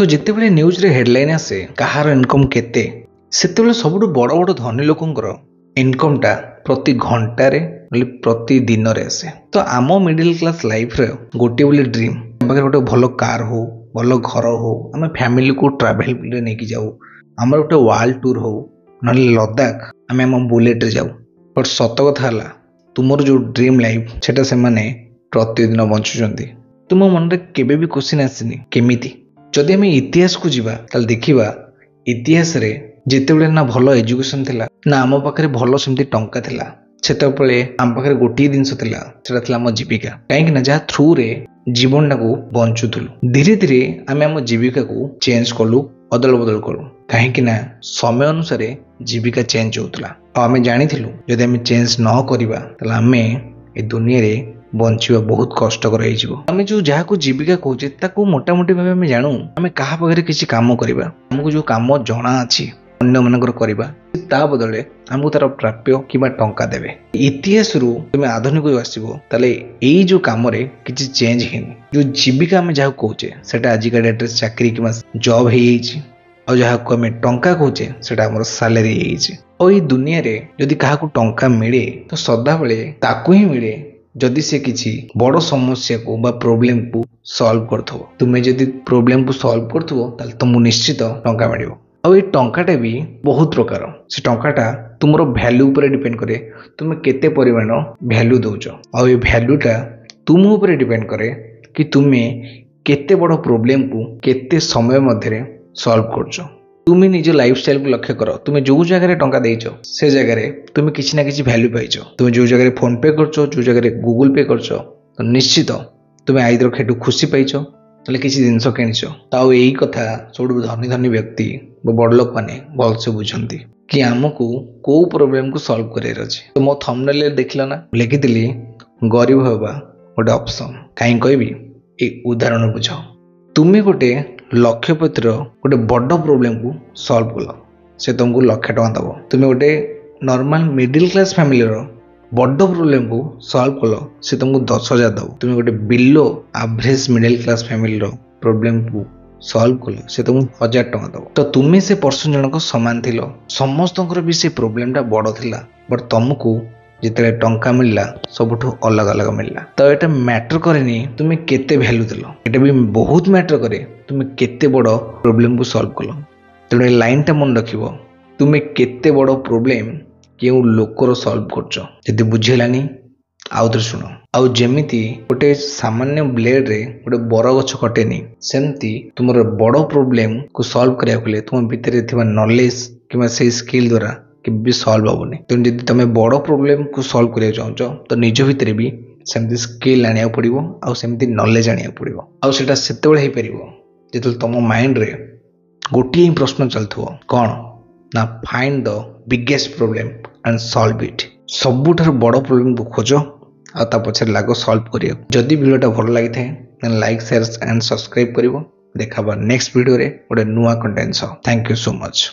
तो जितेबाला न्यूज रे हेडलाइन आसे कहार इनकम केते सेतेबाला सबुठु बड़ बड़ धनी लोकंकर इनकमटा प्रति घंटारे प्रति दिन रे आसे। तो आम मिडिल क्लास लाइफ रे गोटे बोले ड्रीम पाखे गोटे भल कार हो भल घर हो आम फैमिली को ट्रावेल नहीं जाऊ आम गोटे वर्ल्ड टूर हो ना लद्दाख आम आम बुलेट रे जाऊ। बट सत कथा है तुमर जो ड्रीम लाइफ सेटा से माने प्रतिदिन बंचुचंती। तुम मन रे केबे भी क्वेश्चन आसीनी केमिति जदि आम इतिहास को जीवा ताल देखिबा इतिहास रे जेतेबेले ना भल एजुकेशन थिला ना आम पाखे भल सेमती टंका थिला सेतेबेले आम पाखे गोटे जिनस थिला सेटा थिला आम जीविका कहीं ना जहाँ थ्रू रे जीवन को बंचुलु। धीरे धीरे आम आम जीविका को चेंज कलु अदल बदल कलु कहीं ना समय अनुसार जीविका चेंज होता आम जानी जदि आम चेंज न करवा ताले आम ए दुनिया रे बंचवा बहुत कष्टकर आम जो जहाँ को जीविका कहे ताकू मोटामोटी भाव आम जानू आम क्या पाखे किसी काम करवा आमको जो काम जना अच्छी अन्य मानकर करवा ता बदले आमको तार प्राप्य कि टंका देवे। इतिहास रु तुम आधुनिक आसो ताले यही जो कम किसी चेंज है जो जीविका आम जहाँ कहे सेटा आजिका डेट चाकरी कि जॉब हो जहाँ को आम टंका कहे सेटा आम सालेरी और ये दुनिया रे जदि क्या टंका मिले तो सदा बेले ताकू ही मिले जदि से किसी बड़ समस्या को बा प्रोब्लेम को सॉल्व करथो। तुम्हें जदि प्रोब्लेम को सॉल्व करथो ताले तुमको निश्चित टंका मिलियो। और ये टंकाटा भी बहुत प्रकार से टंकाटा तुमर वैल्यू पर डिपेंड करे तुम केते परिमाण वैल्यू दौच और ये वैल्यूटा तुम ऊपर डिपेंड करे कि तुम्हें केते बड़ प्रोब्लेम को केते समय मध्य सॉल्व करछ। तुम निज लाइफ स्टाइल को लक्ष्य कर तुम्हें जो जगह टंका देच से जगह तुम किसी ना किसी वैल्यू पाइच तुम जो जगह फोन पे कर जो जगह गूगल पे कर तो निश्चित तुम्हें आईदर खेटू खुशी पाइच ताले किसी जिनस किणिच। तो यही कथा सब धनी धनी व्यक्ति बड़ लोक मैंने भलसे बुझती कि आमको कौ प्रोब्लेम को सॉल्व कर। तो मो थंबनेल देखल ना लिखी गरीब हवा गोटे ऑप्शन कहीं कहबी ए उदाहरण बुझ तुम्हें गोटे लक्षपतिर गोटे बड़ प्रोब्लेम को सॉल्व कल से तुमको 1,00,000 टका दब तुम्हें गोटे नॉर्मल मिडिल क्लास फैमिली बड़ प्रोब्लेम को सॉल्व कल से तुमको 10,000 दब तुम्हें गोटे below average middle class family problem को सॉल्व कल से तुमको 1,000 टका दब। तो तुम्हें से पर्सन जनक सामान थिल समस्त भी से प्रोब्लेम टा बड़ थिला बट तुमको जिते टंका मिलला सबुठु अलग अलग मिलला। तो ये मैटर करे तुम्हें केते वैल्यू दिल ये भी बहुत मैटर करे तुम्हें केते बड़ प्रोब्लेम को सॉल्व कल। तेणु ये लाइन टा मन रखिबो तुम्हें केते बड़ प्रोब्लेम केउ लोकर सॉल्व करछ जदि बुझेलानी आउ थे शुण आउ जेमिति गोटे सामान्य ब्लेड रे गोटे बर गछ कटेनी सेमती तुमर बड़ प्रोब्लेम को सॉल्व करिया तुम भितर थिबा नॉलेज कि से स्किल द्वारा कि सॉल्व हेनी। तेणु जब तुम बड़ प्रोब्लेम को सॉल्व करिया चाहछ तो निज भितर भी सेमती स्किल आनिया पड़िबो आउ सेमती नॉलेज आनिया पड़िबो आउ सेटा सेतेबेले हे परिबो जेतल तुम माइंड रे गोटे ही प्रश्न चलथो कौन ना find the biggest problem and solve it. सबुठार बड़ प्रोब्लेम को खोज आ ता पछरे लागो सॉल्व करिया। जदि वीडियोटा भल लागि थाए then like share and subscribe करिवो। देखाबा नेक्स्ट वीडियो रे गोटे नुवा कंटेंट सह। Thank you so much.